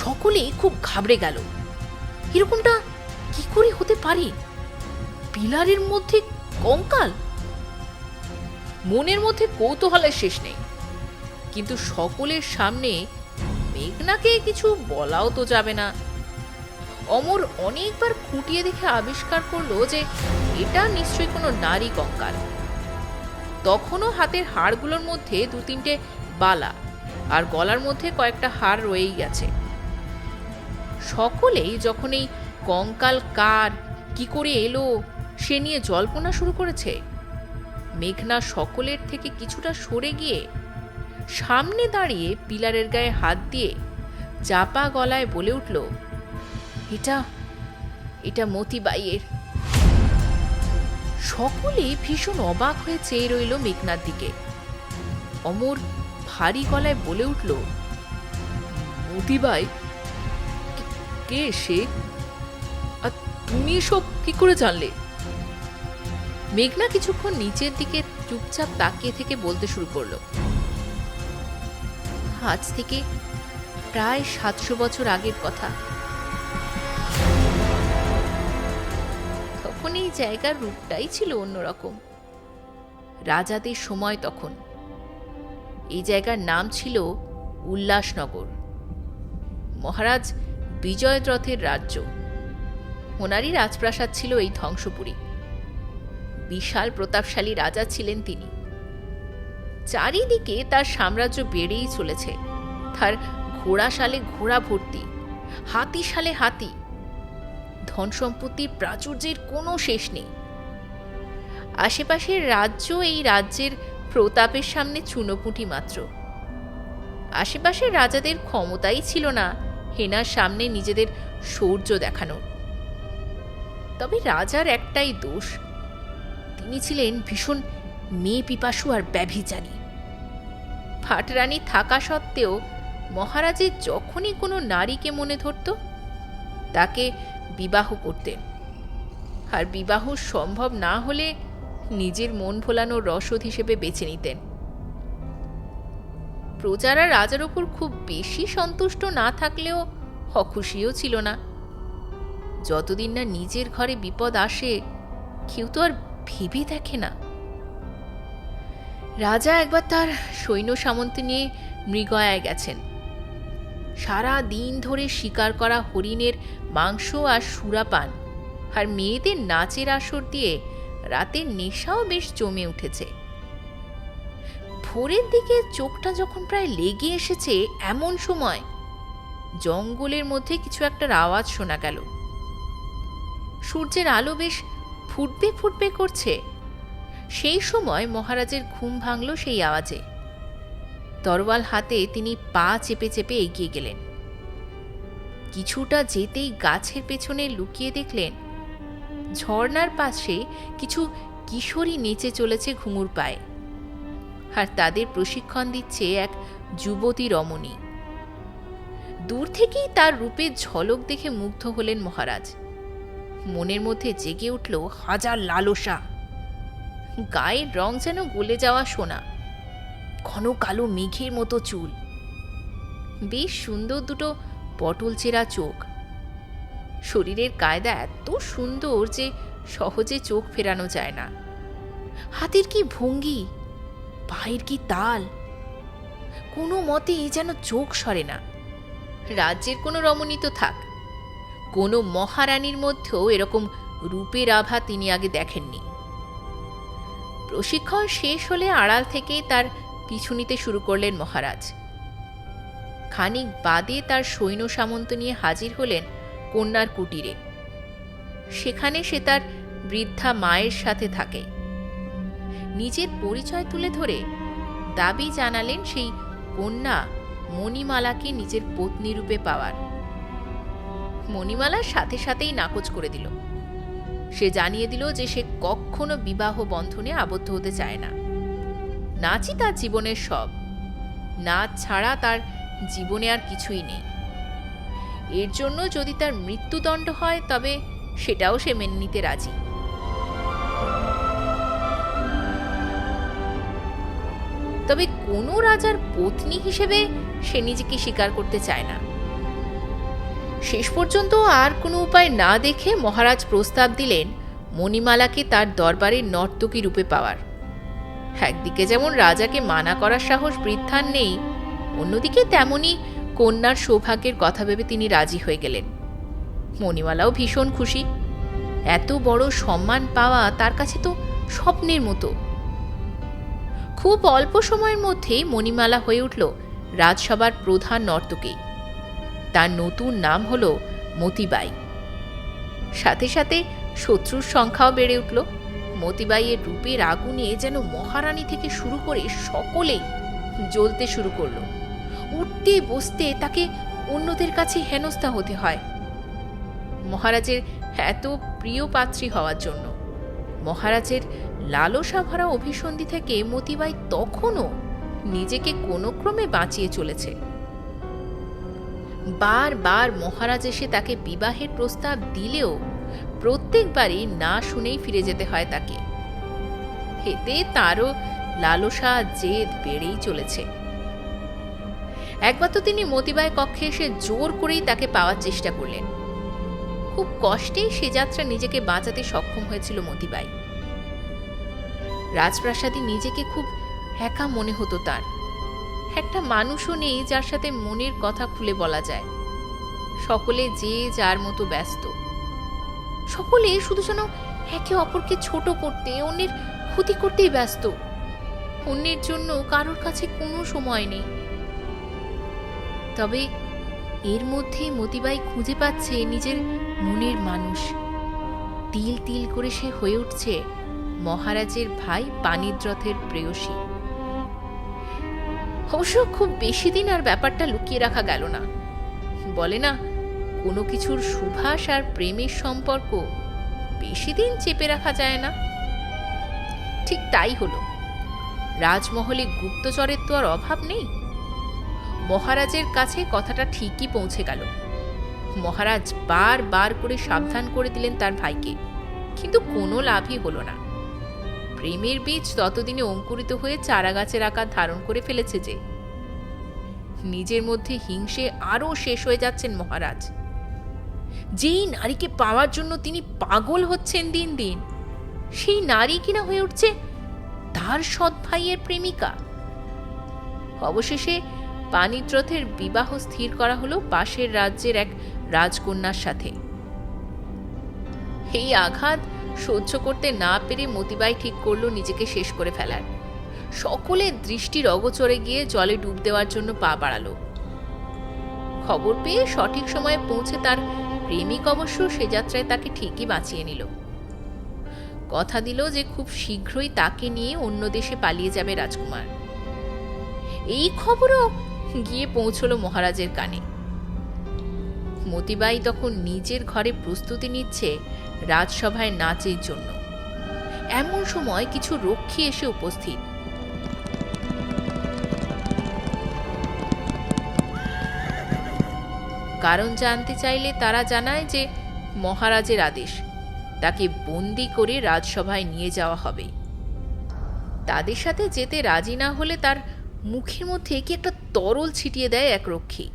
সকলে খুব ঘাবড়ে গেল। এরকমটা কি করে হতে পারে? পিলারের মধ্যে কঙ্কাল! মনের মধ্যে কৌতূহলের শেষ নেই, কিন্তু সকলের সামনে মেঘনাকে কিছু বলাও তো যাবে না। অমর অনেকবার খুঁটিয়ে দেখে আবিষ্কার করলো যে এটা নিশ্চয়ই কোনো নারী কঙ্কাল। তখনও হাতের হাড়গুলোর মধ্যে 2-3টে বালা আর গলার মধ্যে কয়েকটা হাড় রয়েই গেছে। সকলেই যখন এই কঙ্কাল কার, কি করে এলো সে নিয়ে জল্পনা শুরু করেছে, মেঘনা সকলের থেকে কিছুটা সরে গিয়ে সামনে দাঁড়িয়ে পিলারের গায়ে হাত দিয়ে চাপা গলায় বলে উঠল, এটা এটা মতিবাইয়ের। সকলে ভীষণ অবাক হয়ে চেয়ে রইল মেঘনার দিকে। অমর ভারী গলায় বলে উঠল, মতিবাই? কে সে? আর তুমি এসব কি করে জানলে? মেঘনা কিছুক্ষণ নিচের দিকে চুপচাপ তাকিয়ে থেকে বলতে শুরু করলো, আজ থেকে প্রায় 700 বছর আগের কথা। তখন এই জায়গার রূপটাই ছিল অন্যরকম। রাজাদের সময় তখন। এই জায়গার নাম ছিল উল্লাসনগর। মহারাজ বিজয়দ্রথের রাজ্য। ওনারই রাজপ্রাসাদ ছিল এই ধ্বংসপুরী। বিশাল প্রতাপশালী রাজা ছিলেন তিনি। চারিদিকে তার সাম্রাজ্য বেড়েই চলেছে। তার ঘোড়াশালে ঘোড়া ভর্তি, হাতিশালে হাতি। ধন সম্পত্তির প্রাচুর্যের কোনো শেষ নেই। আশেপাশের রাজ্য এই রাজ্যের প্রতাপের সামনে চুনোপুঁটি মাত্র। আশেপাশের রাজাদের ক্ষমতাই ছিল না হেনার সামনে নিজেদের শৌর্য দেখানোর। তবে রাজার একটাই দোষ, তিনি ছিলেন ভীষণ মেয়ে পিপাসু আর ব্যভিচারী। ভাটরানী থাকা সত্ত্বেও মহারাজের যখনই কোনো নারীকে মনে ধরত তাকে বিবাহ করতেন, আর বিবাহ সম্ভব না হলে নিজের মন ভোলানোর রসদ হিসেবে বেছে নিতেন। প্রজারা রাজার উপর খুব বেশি সন্তুষ্ট না থাকলেও অখুশিও ছিল না। যতদিন না নিজের ঘরে বিপদ আসে কেউ তো আর ভেবে দেখে না। রাজা একবার তার সৈন্য সামন্ত নিয়ে মৃগয়ায় গেছেন। সারা দিন ধরে শিকার করা হরিণের মাংস আর সুরাপান আর মেয়েদের নাচের আসর দিয়ে রাতের নেশাও বেশ জমে উঠেছে। ভোরের দিকে চোখটা যখন প্রায় লেগে এসেছে এমন সময় জঙ্গলের মধ্যে কিছু একটার আওয়াজ শোনা গেল। সূর্যের আলো বেশ ফুটবে ফুটবে করছে। সেই সময় মহারাজের ঘুম ভাঙল সেই আওয়াজে। তরোয়াল হাতে তিনি পা চেপে চেপে এগিয়ে গেলেন। কিছুটা যেতেই গাছের পেছনে লুকিয়ে দেখলেন ঝর্ণার পাশে কিছু কিশোরী নেচে চলেছে ঘুঙুর পায়ে, আর তাদের প্রশিক্ষণ দিচ্ছে এক যুবতী রমণী। দূর থেকেই তার রূপের ঝলক দেখে মুগ্ধ হলেন মহারাজ। মনের মধ্যে জেগে উঠল হাজার লালসা। গায়ের রং যেন গলে যাওয়া সোনা, ঘন কালো মেঘের মতো চুল, বেশ সুন্দর দুটো পটল চেরা চোখ। শরীরের কায়দা এত সুন্দর যে সহজে চোখ ফেরানো যায় না। হাতের কি ভঙ্গি, পায়ের কি তাল, কোনো মতেই যেন চোখ সরে না। রাজ্যের কোনো রমণী তো থাক, কোনো মহারানীর মধ্যেও এরকম রূপের আভা তিনি আগে দেখেননি। প্রশিক্ষণ শেষ হলে আড়াল থেকেই তার পিছু নিতে শুরু করলেন মহারাজ। খানিক বাদে তার সৈন্য সামন্ত নিয়ে হাজির হলেন কন্যার কুটিরে। সেখানে সে তার বৃদ্ধা মায়ের সাথে থাকে। নিজের পরিচয় তুলে ধরে দাবি জানালেন সেই কন্যা মণিমালাকে নিজের পত্নী রূপে পাওয়ার। মণিমালার সাথে সাথেই নাকচ করে দিল। সে জানিয়ে দিল যে সে কখনো বিবাহ বন্ধনে আবদ্ধ হতে চায় না। নাচই তার জীবনের সব, নাচ ছাড়া তার জীবনে আর কিছুই নেই। এর জন্য যদি তার মৃত্যুদণ্ড হয় তবে সেটাও সে মেনে নিতে রাজি। তবে কোনো রাজার পত্নী হিসেবে সে নিজেকে স্বীকার করতে চায় না। শেষ পর্যন্ত আর কোনো উপায় না দেখে মহারাজ প্রস্তাব দিলেন মণিমালাকে তার দরবারে নর্তকী রূপে পাওয়ার। একদিকে যেমন রাজাকে মানা করার সাহস বৃদ্ধার নেই, অন্যদিকে তেমনি কন্যার সৌভাগ্যের কথা ভেবে তিনি রাজি হয়ে গেলেন। মণিমালাও ভীষণ খুশি। এত বড় সম্মান পাওয়া তার কাছে তো স্বপ্নের মতো। খুব অল্প সময়ের মধ্যেই মণিমালা হয়ে উঠল রাজসভার প্রধান নর্তকী। তার নতুন নাম হল মতিবাই। সাথে সাথে শত্রুর সংখ্যাও বেড়ে উঠল। মতিবাইয়ের রূপের আগুনে যেন মহারানী থেকে শুরু করে সকলেই জ্বলতে শুরু করল। উঠতে বসতে তাকে অন্যদের কাছে হেনস্থা হতে হয়। মহারাজের এত প্রিয় পাত্রী হওয়ার জন্য মহারাজের লালসা ভরা অভিসন্ধি থেকে মতিবাই তখনও নিজেকে কোনো ক্রমে বাঁচিয়ে চলেছে। বারবার মহারাজ এসে তাকে বিবাহের প্রস্তাব দিলেও প্রত্যেকবারই না শুনেই ফিরে যেতে হয় তাকে। এতে তারও লালসা জেদ বেড়েই চলেছে। একবার তো তিনি মতিবাই কক্ষে এসে জোর করেই তাকে পাওয়ার চেষ্টা করলেন। খুব কষ্টেই সে যাত্রা নিজেকে বাঁচাতে সক্ষম হয়েছিল মতিবাই। রাজপ্রাসাদে নিজেকে খুব একা মনে হতো তার। একটা মানুষও নেই যার সাথে মনের কথা খুলে বলা যায়। সকলে যে যার মতো ব্যস্ত। সকলে শুধু যেন একে অপরকে ছোট করতে, অন্যের ক্ষতি করতেই ব্যস্ত। অন্যের জন্য কারোর কাছে কোনো সময় নেই। তবে এর মধ্যে মতিবাই খুঁজে পাচ্ছে নিজের মনের মানুষ। তিল তিল করে সে হয়ে উঠছে মহারাজের ভাই পানিদ্রথের প্রেয়সী। অবশ্য খুব বেশি দিন আর ব্যাপারটা লুকিয়ে রাখা গেল না। বলে না, কোনো কিছুর সুভাষ আর প্রেমের সম্পর্ক বেশি দিন চেপে রাখা যায় না। ঠিক তাই হলো। রাজমহলে গুপ্তচরের তো আর অভাব নেই। মহারাজের কাছে কথাটা ঠিকই পৌঁছে গেল। মহারাজ বার করে সাবধান করে দিলেন তার ভাইকে, কিন্তু কোনো লাভই হলো না। প্রেমের বীজ ততদিনে অঙ্কুরিত হয়ে চারাগাছের আকার ধারণ করে ফেলেছে যে। নিজের মধ্যে হিংসে আরও শেষ হয়ে যাচ্ছেন মহারাজ। যেই নারীকে পাওয়ার জন্য তিনি পাগল হচ্ছেন দিন দিন, সেই নারী কিনা হয়ে উঠছে তার সৎ ভাইয়ের প্রেমিকা। অবশেষে পানিদ্রথের বিবাহ স্থির করা হলো পাশের রাজ্যের এক রাজকন্যার সাথে। এই আঘাত সহ্য করতে না পেরে মতিবাই ঠিক করলো নিজেকে শেষ করে ফেলার। সকলের দৃষ্টির অগোচরে গিয়ে জলে ডুব দেওয়ার জন্য পা বাড়ালো। খবর পেয়ে সঠিক সময়ে পৌঁছে তার প্রেমিক অবশ্য সে যাত্রায় তাকে ঠিকই বাঁচিয়ে নিল। কথা দিল যে খুব শীঘ্রই তাকে নিয়ে অন্য দেশে পালিয়ে যাবে রাজকুমার। এই খবরও গিয়ে পৌঁছলো মহারাজের কানে। মতিবাই তখন নিজের ঘরে প্রস্তুতি নিচ্ছে রাজসভায় নাচের জন্য। এমন সময় কিছু রক্ষী এসে উপস্থিত। কারণ জানতে চাইলে তারা জানায় যে মহারাজের আদেশ, তাকে বন্দি করে রাজসভায় নিয়ে যাওয়া হবে। তাদের সাথে যেতে রাজি না হলে তার মুখের মধ্যে কি একটা তরল ছিটিয়ে দেয় এক রক্ষী।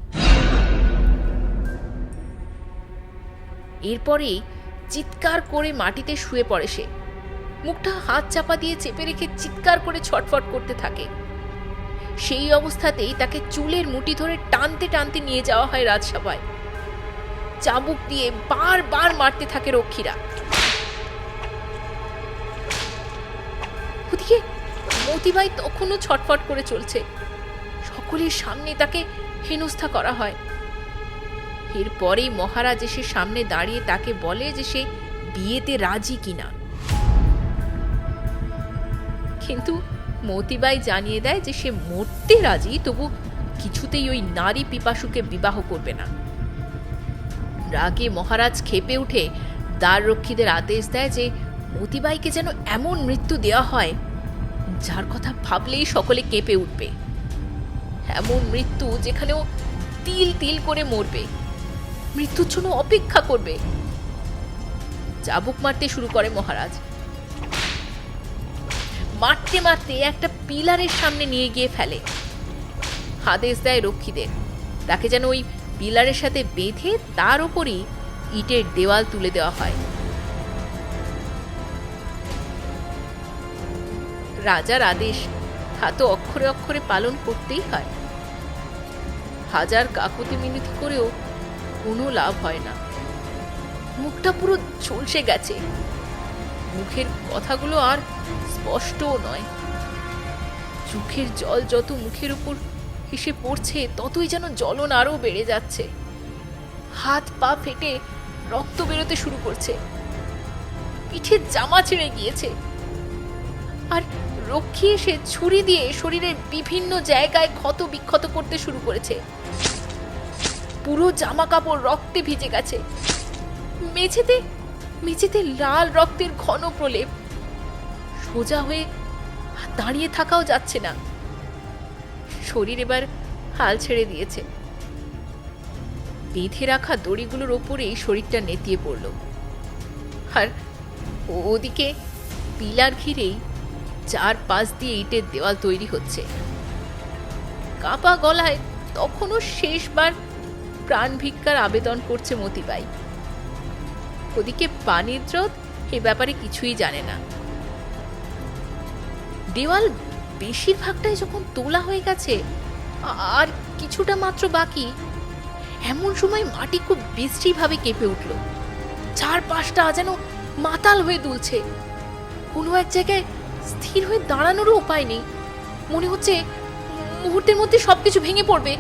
এরপরে চিৎকার করে মাটিতে শুয়ে পড়ে সে। মুখটা হাত চাপা দিয়ে চেপে রেখে চিৎকার করে ছটফট করতে থাকে। সেই অবস্থাতেই তাকে চুলের মুঠি ধরে টানতে টানতে নিয়ে যাওয়া হয় রাজসভায়। চাবুক দিয়ে বারবার মারতে থাকে রক্ষীরা। ওদিকে মতিবাই তখনও ছটফট করে চলছে। সকলের সামনে তাকে হেনস্থা করা হয়। এরপরেই মহারাজ এসে সামনে দাঁড়িয়ে তাকে বলে যে সে বিয়েতে রাজি কিনা। কিন্তু মতিবাই জানিয়ে দেয় যে সে মরতে রাজি, তবু কিছুতেই ওই নারী পিপাসুকে বিবাহ করবে না। রাগে মহারাজ ক্ষেপে উঠে দ্বাররক্ষীদের আদেশ দেয় যে মতিবাইকে যেন এমন মৃত্যু দেওয়া হয় যার কথা ভাবলেই সকলে কেঁপে উঠবে, এমন মৃত্যু যেখানেও তিল তিল করে মরবে, মৃত্যুর জন্য অপেক্ষা করবে। চাবুক মারতে শুরু করে মহারাজ। মারতে মারতে একটা পিলারের সামনে নিয়ে গিয়ে ফেলে। আদেশ দেয় রক্ষীদের তাকে যেন ওই পিলারের সাথে বেঁধে তার উপরই ইটের দেওয়াল তুলে দেওয়া হয়। রাজার আদেশ তা তো অক্ষরে অক্ষরে পালন করতেই হয়। হাজার কাকুতি মিনতি করেও কোনো লাভ হয় না। মুখটা পুরো ঝলসে গেছে, মুখের কথাগুলো আর স্পষ্টও নয়। চোখের জল যত মুখের উপর এসে পড়ছে ততই যেন জ্বলন আরও বেড়ে যাচ্ছে। হাত পা ফেটে রক্ত বেরোতে শুরু করছে, পিঠের জামা ছিঁড়ে গিয়েছে, আর রক্ষী এসে ছুরি দিয়ে শরীরের বিভিন্ন জায়গায় ক্ষত বিক্ষত করতে শুরু করেছে। পুরো জামা কাপড় রক্তে ভিজে গেছে। মেঝেতে মেঝেতে লাল রক্তের ঘন প্রলেপ। সোজা হয়ে দাঁড়িয়ে থাকাও যাচ্ছে না। শরীর এবার হাল ছেড়ে দিয়েছে। বেঁধে রাখা দড়িগুলোর ওপরেই শরীরটা নেতিয়ে পড়ল। আর ওদিকে পিলার ঘিরেই চারপাশ দিয়ে ইটের দেওয়াল তৈরি হচ্ছে। কাঁপা গলায় তখনও শেষবার প্রাণ ভিক্ষার আবেদন করছে মতিবাই। ওদিকে পানিদ্রত এ ব্যাপারে কিছুই জানে না। দেওয়াল বেশিরভাগটাই যখন তোলা হয়ে গেছে আর কিছুটা মাত্র বাকি, এমন সময় মাটি খুব বিশ্রীভাবে কেঁপে উঠল। চারপাশটা যেন মাতাল হয়ে দুলছে। কোনো এক জায়গায় স্থির হয়ে দাঁড়ানোরও উপায় নেই। মনে হচ্ছে মুহূর্তের মধ্যে সবকিছু ভেঙে পড়বে।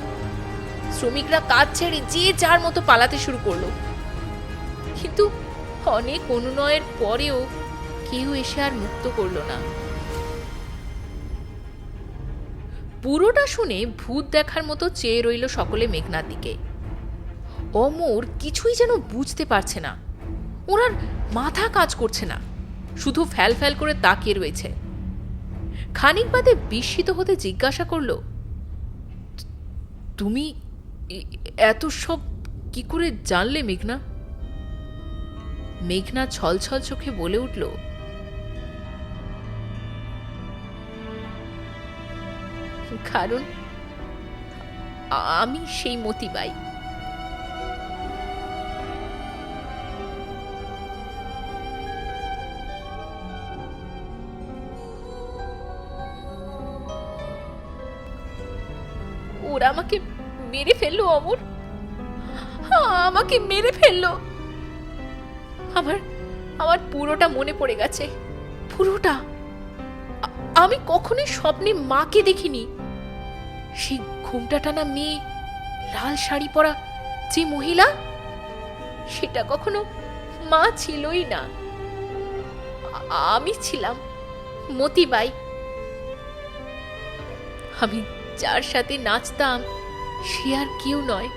শ্রমিকরা কাজ ছেড়ে যে যার মতো পালাতে শুরু করলো। কিন্তু অনেক অনুনয়ের পরেও কেউ এসে আর মুক্ত করলো না। পুরোটা শুনে ভূত দেখার মতো চেয়ে রইল সকলে মেঘনার দিকে। অমর কিছুই যেন বুঝতে পারছে না। ওর আর মাথা কাজ করছে না, শুধু ফ্যাল ফ্যাল করে তাকিয়ে রয়েছে। খানিক বাদে বিস্মিত হতে জিজ্ঞাসা করল, তুমি এত সব কি করে জানলে মেঘনা? মেঘনা ছলছল চোখে বলে উঠল, কারণ আমি সেই মতিবাই। ওরা আমাকে মেরে ফেললো অমর, আমাকে মেরে ফেললো। আমার পুরোটা মনে পড়ে গেছে, পুরোটা। আমি কখনোই স্বপ্নে মাকে দেখিনি। সেই ঘোমটা টানা মেয়ে, লাল শাড়ি পরা যে মহিলা, সেটা কখনো মা ছিলই না। আমি ছিলাম মতিবাই। আমি যার সাথে নাচতাম সে আর কেউ নয়,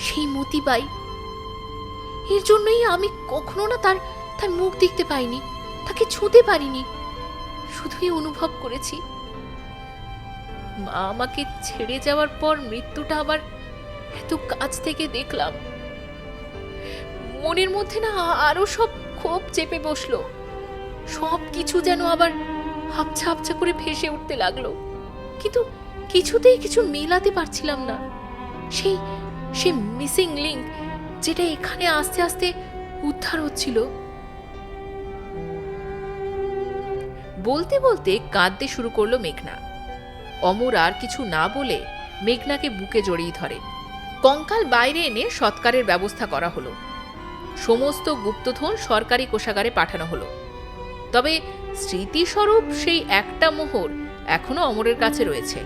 সেই মতিবাই। এর জন্যই আমি কখনো না তার মুখ দেখতে পাইনি, তাকে ছুঁতে পারিনি, শুধুই অনুভব করেছি। মা আমাকে ছেড়ে যাওয়ার পর মৃত্যুটা আবার এত কাছ থেকে দেখলাম। মনের মধ্যে না আরো সব ক্ষোভ চেপে বসলো। সব কিছু যেন আবার হাপছা হাপছা করে ভেসে উঠতে লাগলো, কিন্তু কিছুতেই কিছু মেলাতে পারছিলাম না। সেই মিসিং লিঙ্ক যেটা এখানে আস্তে আস্তে উদ্ধার হচ্ছিল। বলতে বলতে কাঁদতে শুরু করলো মেঘনা। অমর আর কিছু না বলে মেঘনাকে বুকে জড়িয়ে ধরে। কঙ্কাল বাইরে এনে সৎকারের ব্যবস্থা করা হলো। সমস্ত গুপ্তধন সরকারি কোষাগারে পাঠানো হলো। তবে স্মৃতিস্বরূপ সেই একটা মোহর এখনো অমরের কাছে রয়েছে।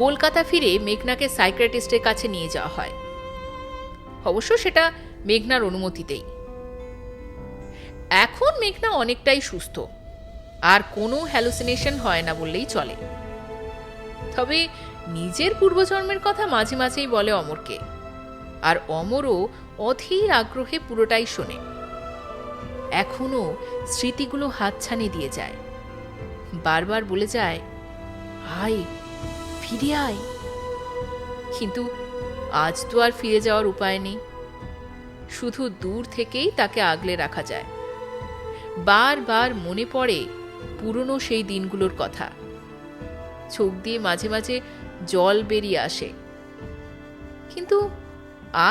কলকাতা ফিরে মেঘনাকে সাইকিয়াট্রিস্টের কাছে নিয়ে যাওয়া হয়, অবশ্য সেটা মেঘনার অনুমতিতেই। এখন মেঘনা অনেকটাই সুস্থ, আর কোনো হ্যালুসিনেশন হয় না বললেই চলে। তবে নিজের পূর্বজন্মের কথা মাঝে মাঝেই বলে অমরকে, আর অমরও অধীর আগ্রহে পুরোটাই শোনে। এখনো স্মৃতিগুলো হাতছানি দিয়ে যায়, বারবার বলে যায়, আয় ফিরে আয়। কিন্তু আজ তো আর ফিরে যাওয়ার উপায় নেই, শুধু দূর থেকেই তাকে আগলে রাখা যায়। বারবার মনে পড়ে পুরনো সেই দিনগুলোর কথা, চোখ দিয়ে মাঝে মাঝে জল বেরিয়ে আসে। কিন্তু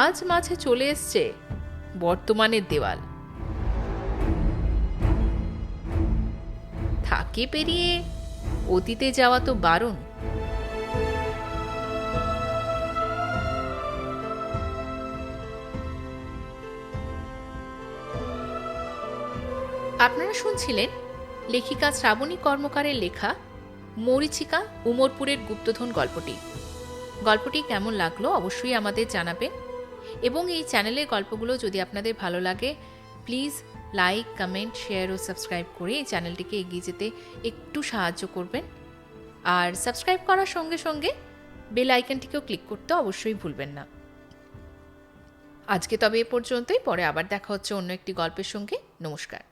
আজ মাঝে চলে এসছে বর্তমানের দেওয়াল। থাকে পেরিয়ে অতীতে যাওয়া তো বারণ। আপনারা শুনছিলেন লেখিকা শ্রাবণী কর্মকারের লেখা মরীচিকা উমরপুরের গুপ্তধন গল্পটি। গল্পটি কেমন লাগলো অবশ্যই আমাদের জানাবেন, এবং এই চ্যানেলের গল্পগুলো যদি আপনাদের ভালো লাগে প্লিজ লাইক, কমেন্ট, শেয়ার ও সাবস্ক্রাইব করে এই চ্যানেলটিকে এগিয়ে যেতে একটু সাহায্য করবেন। আর সাবস্ক্রাইব করার সঙ্গে সঙ্গে বেল আইকনটিকেও ক্লিক করতে অবশ্যই ভুলবেন না। আজকে তবে এ পর্যন্তই, পরে আবার দেখা হচ্ছে অন্য একটি গল্পের সঙ্গে। নমস্কার।